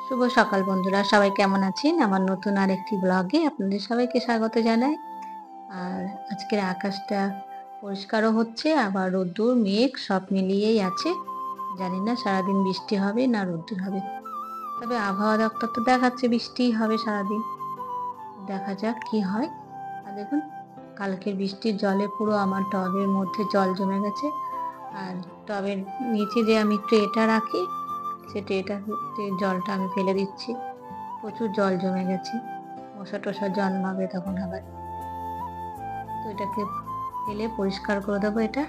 শুভ সকাল বন্ধুরা, সবাই কেমন আছেন? আমার নতুন আরেকটি ব্লগে আপনাদের সবাইকে স্বাগত জানাই। আর আজকের আকাশটা পরিষ্কারও হচ্ছে, আবার রোদ্দুর মেঘ সব মিলিয়েই আছে। জানি না সারাদিন বৃষ্টি হবে না রোদ্দুর হবে, তবে আবহাওয়া দপ্তর তো দেখাচ্ছে বৃষ্টিই হবে সারাদিন। দেখা যাক কি হয়। আর দেখুন, কালকের বৃষ্টির জলে পুরো আমার টবের মধ্যে জল জমে গেছে। আর টবের নিচে যে আমি ট্রেটা রাখি, সে ট্রেটাতে জলটা আমি ফেলে দিচ্ছি। প্রচুর জল জমে গেছে, মশা টশা জন্মাবে তখন আবার। তো এটাকে ফেলে পরিষ্কার করে দেবো এটা।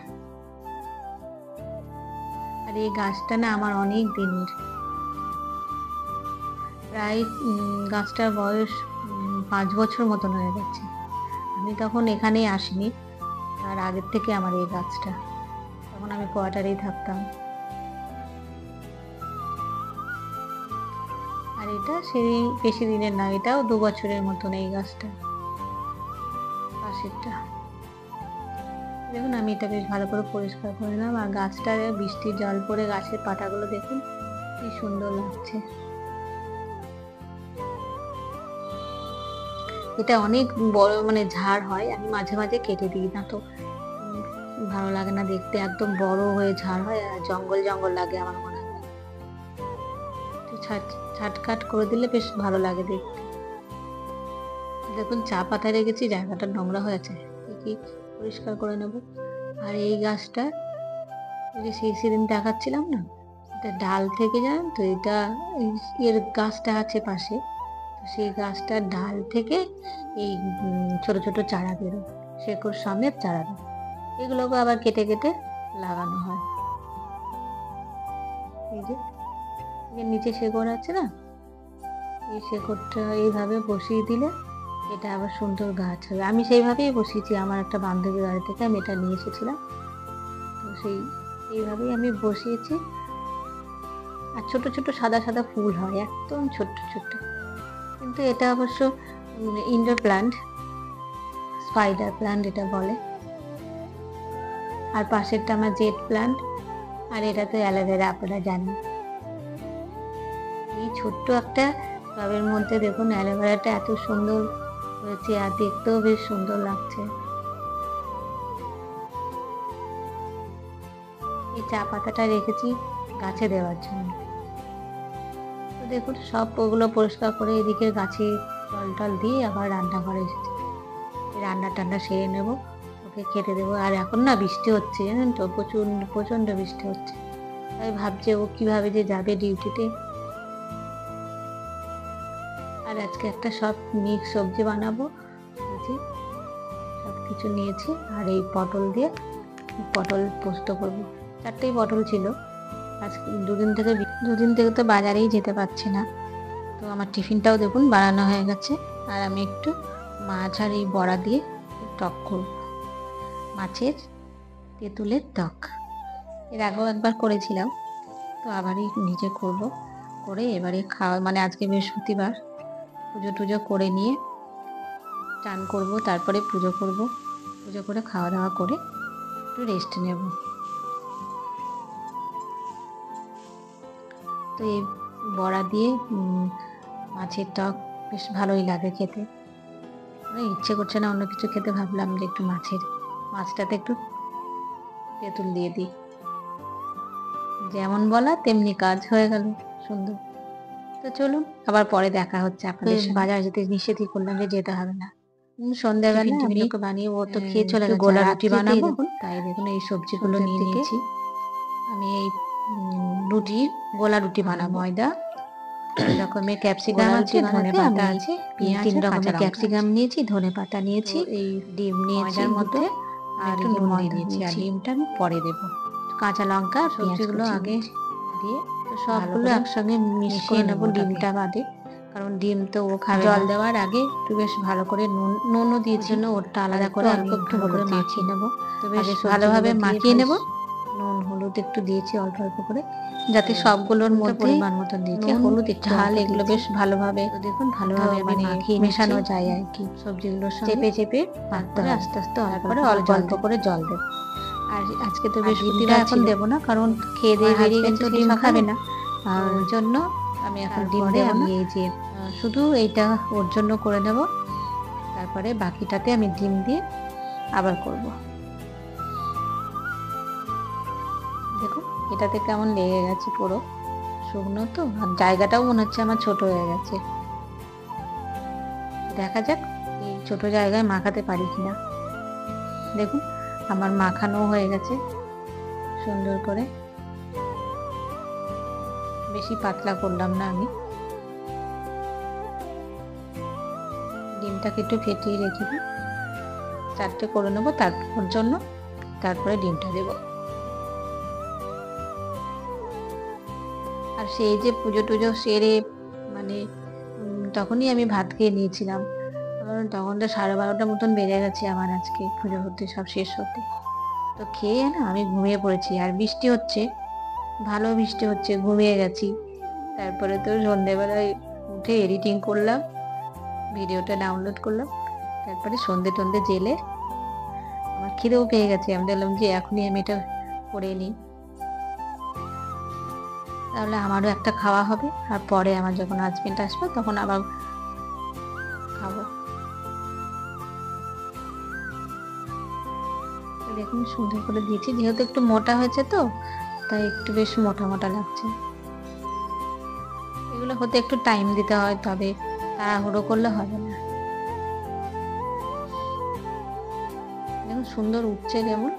আর এই গাছটা না আমার অনেক দিনের, প্রায় গাছটার বয়স 5 বছর মতন হয়ে গেছে। আমি তখন এখানেই আসিনি, তার আগের থেকে আমার এই গাছটা। তখন আমি কোয়ার্টারেই থাকতাম। আর এটা সেই বেশি দিনের না, এটাও 2 বছরের মতন এই গাছটা, পাশেরটা। দেখুন, আমি এটা বেশ ভালো করে পরিষ্কার করে নিলাম। আর গাছটা বৃষ্টির জল পড়ে গাছের পাতাগুলো দেখুন কি সুন্দর লাগছে। এটা অনেক বড়, মানে ঝাড় হয়, আমি মাঝে মাঝে কেটে দিই না তো ভালো লাগে না দেখতে, একদম বড় হয়ে ঝাড় হয় আর জঙ্গল জঙ্গল লাগে আমার মনে হয়। ছাটকাট করে দিলে বেশ ভালো লাগে দেখতে। দেখুন, চা পাতা রেখেছি, জায়গাটা নোংরা হয়েছে, কি পরিষ্কার করে নেব। আর এই গাছটা যে সেদিন দেখাচ্ছিলাম না, এটা ডাল থেকে, জানেন তো, এটা এর গাছটা আছে পাশে, সেই গাছটার ডাল থেকে এই ছোট ছোট চারা বেরোয়, শেকড় সমেত চারা বেরোয়। এগুলোকে আবার কেটে কেটে লাগানো হয়। এই যে নিচে শেকড় আছে না, এই শেকড়টা এইভাবে বসিয়ে দিলে এটা আবার সুন্দর গাছ হবে। আমি সেইভাবেই বসিয়েছি, আমার একটা বান্ধবীর বাড়ি থেকে আমি এটা নিয়ে এসেছিলাম, তো এইভাবেই আমি বসিয়েছি। আর ছোট ছোট সাদা সাদা ফুল হয়, একদম ছোট্ট ছোট্ট। কিন্তু এটা অবশ্য ইনডোর প্ল্যান্ট, স্পাইডার প্ল্যান্ট এটা বলে। আর পাশেরটা আমার জেট প্ল্যান্ট, আর এটা তো অ্যালোভেরা, আপনারা জানেন। এই ছোট্ট একটা টবের মধ্যে দেখুন অ্যালোভেরাটা এত সুন্দর হয়েছে, আর দেখতেও বেশ সুন্দর লাগছে। এই চা পাতাটা রেখেছি গাছে দেওয়ার জন্য। তো দেখুন, সব ওগুলো পরিষ্কার করে এদিকে গাছে জল টল দিয়ে আবার রান্নাঘরে এসেছি। রান্না টান্না সেরে নেবো, ওকে খেতে দেবো। আর এখন না বৃষ্টি হচ্ছে, জানেন তো, প্রচণ্ড বৃষ্টি হচ্ছে। তাই ভাবছে ও কিভাবে যে যাবে ডিউটিতে। আর আজকে একটা সব মিক্স সবজি বানাবো, সব কিছু নিয়েছি। আর এই পটল দিয়ে পটল পোস্ত করবো। 4টেই পটল ছিল। আজকে দুদিন থেকে তো বাজারেই যেতে পারছি না, তো আমার টিফিনটাও দেখুন বানানো হয়ে গেছে। আর আমি একটু মাছ আর এই বড়া দিয়ে টক করব, মাছের তেঁতুলের টক। এর আগেও একবার করেছিলাম, তো আবারই নিজে করব। করে এবারে খাওয়া, মানে আজকে বৃহস্পতিবার, পুজো টুজো করে নিয়ে চান করব, তারপরে পুজো করব। পুজো করে খাওয়া দাওয়া করে একটু রেস্ট নেব। তো এই বড়া দিয়ে মাছের টক বেশ ভালোই লাগে খেতে। ইচ্ছে করছে না অন্য কিছু খেতে, ভাবলাম যে একটু মাছটাতে একটু তেঁতুল দিয়ে দিই। যেমন বলা তেমনি কাজ, হয়ে গেল সুন্দর। তো চলুন, আবার পরে দেখা হচ্ছে আপনাদের সাথে। বাজার যেতে নিষেধই করলাম যে যেতে হবে না। সন্ধ্যাবেলা আমি ওকে বানিয়ে, ও তো খেয়ে চলে গেছে। গোলা রুটি বানাবো, তাই দেখুন এই সবজিগুলো নিয়ে নিয়েছি। আমি এই গোলা রুটি বানাবো। ময়দা, রকমের ক্যাপসিকাম আছে, ধনেপাতা আছে, 3 রকমের ক্যাপসিকাম নিয়েছি, ধনেপাতা নিয়েছি, এই ডিম নিয়েছি মধ্যে, আর একটু নুন দিয়েছি। আর ডিমটা আমি পরে দেবো। কাঁচা লঙ্কা, সবজিগুলো আগে দিয়ে তো সবগুলো একসঙ্গে মিশিয়ে নেবো, ডিমটা বাদে, কারণ ডিম তো ও খাবে। জল দেওয়ার আগে একটু বেশ ভালো করে নুনও দিয়েছি, ওরটা আলাদা করে অল্প একটু ভালো করে মাখিয়ে নেবো। তো বেশ ভালোভাবে মাখিয়ে নেবো। নুন হলুদ একটু দিয়েছি অল্প অল্প করে, যাতে সবগুলোর মধ্যে পরিমাণ মতন দিয়েছি। হলুদ একটু, ঝাল এগুলো বেশ ভালোভাবে, দেখুন ভালোভাবে মানে মাখিয়ে মেশানো যায় আর কি সবজিগুলোর সঙ্গে। চেপে চেপে তারপরে আস্তে আস্তে অল্প অল্প করে জল দেবো। আর আজকে তো বৃহস্পতিবার এখন দেবো না, কারণ খেয়ে দিয়ে বেরিয়ে গেছে, ডিম খাবে না, আর ওই জন্য আমি এখন ডিম দেব না, এই যে শুধু এইটা ওর জন্য করে নেব, তারপরে বাকিটাতে আমি ডিম দিয়ে আবার করব। দেখুন এটাতে কেমন লেগে গেছে, পুরো শুকনো তো, আর জায়গাটাও মনে হচ্ছে আমার ছোট হয়ে গেছে। দেখা যাক এই ছোট জায়গায় মাখাতে পারি কিনা। দেখুন আমার মাখানো হয়ে গেছে সুন্দর করে, বেশি পাতলা করলাম না আমি। ডিমটাকে একটু ফেটিয়ে রেখে দিই, 4টে করে নেবো তারপর জন্য, তারপরে ডিমটা দেব। আর সেই যে পুজো টুজো সেরে মানে তখনই আমি ভাত খেয়ে নিয়েছিলাম, তখন তো 12:30 মতন বেজে গেছে আমার আজকে পুজো হতে, সব শেষ হতে। তো খেয়ে না আমি ঘুমিয়ে পড়েছি, আর বৃষ্টি হচ্ছে, ভালো বৃষ্টি হচ্ছে, ঘুমিয়ে গেছি। তারপরে তো সন্ধেবেলায় উঠে এডিটিং করলাম, ভিডিওটা ডাউনলোড করলাম, তারপরে সন্ধে টন্ধে জেলে আমার খিদেও পেয়ে গেছে, আমি বললাম যে এখনই আমি এটা করে নিই, তাহলে আমারও একটা খাওয়া হবে, আর পরে আমার যখন হাজবেন্ড আসবে তখন আবার খাবো। দেখুন সুন্দর করে দিয়েছি, যেহেতু একটু মোটা হয়েছে তো তাই একটু বেশ মোটা মোটা লাগছে। এগুলো হতে একটু টাইম দিতে হয়, তবে তাড়াহুড়ো করলে হবে না। দেখুন সুন্দর উঠছে, যেমন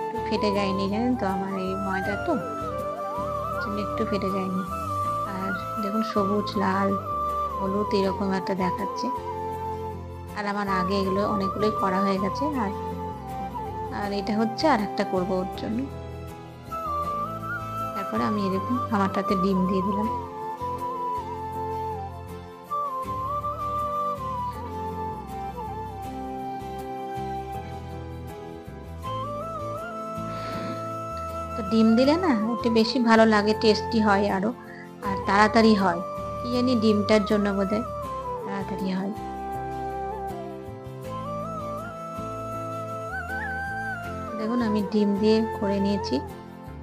একটু ফেটে যায়নি, জানেন তো আমার এই ময়দা তো একটু ফেটে যায়নি। আর দেখুন সবুজ লাল হলুদ এরকম একটা দেখাচ্ছে, আর আমার আগে এগুলো অনেকগুলোই করা হয়ে গেছে। আর এটা হচ্ছে আর একটা করবো ওর জন্য। তারপরে আমি এরকম আমারটাতে ডিম দিয়ে দিলাম। তো ডিম দিলে না একটু বেশি ভালো লাগে, টেস্টি হয় আরো, আর তাড়াতাড়ি হয়, কি জানি ডিমটার জন্য বোধহয় তাড়াতাড়ি হয়। দেখুন আমি ডিম দিয়ে করে নিয়েছি,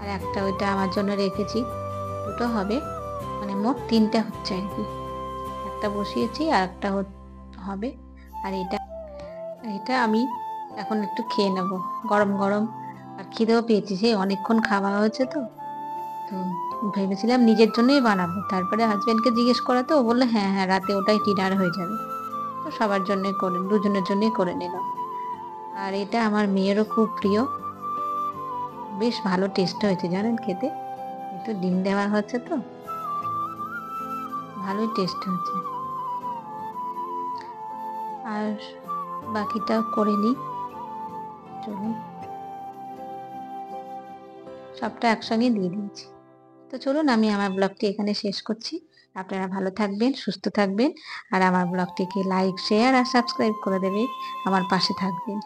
আর একটা ওইটা আমার জন্য রেখেছি, দুটো হবে, মানে মোট 3টে হচ্ছে আর কি। একটা বসিয়েছি আর একটা হবে। আর এটা আমি এখন একটু খেয়ে নেব গরম গরম, আর খিদেও পেয়েছি, যে অনেকক্ষণ খাওয়া হয়েছে তো ভেবেছিলাম নিজের জন্যই বানাবো, তারপরে হাজবেন্ডকে জিজ্ঞেস করা তো, ও বললো হ্যাঁ হ্যাঁ রাতে ওটাই ডিনার হয়ে যাবে, তো সবার জন্য করে, দুজনের জন্যই করে নিলাম। আর এটা আমার মেয়েরও খুব প্রিয়, বেশ ভালো টেস্ট হয়েছে জানেন খেতে, একটু ডিম দেওয়া হচ্ছে তো ভালোই টেস্ট হয়েছে। আর বাকিটা করে নিই, চলুন সবটা একসঙ্গে দিয়ে দিয়েছি। তো চলুন আমি আমার ব্লগটি এখানে শেষ করছি। আপনারা ভালো থাকবেন, সুস্থ থাকবেন, আর আমার ব্লগটিকে লাইক শেয়ার আর সাবস্ক্রাইব করে দেবে, আমার পাশে থাকবেন।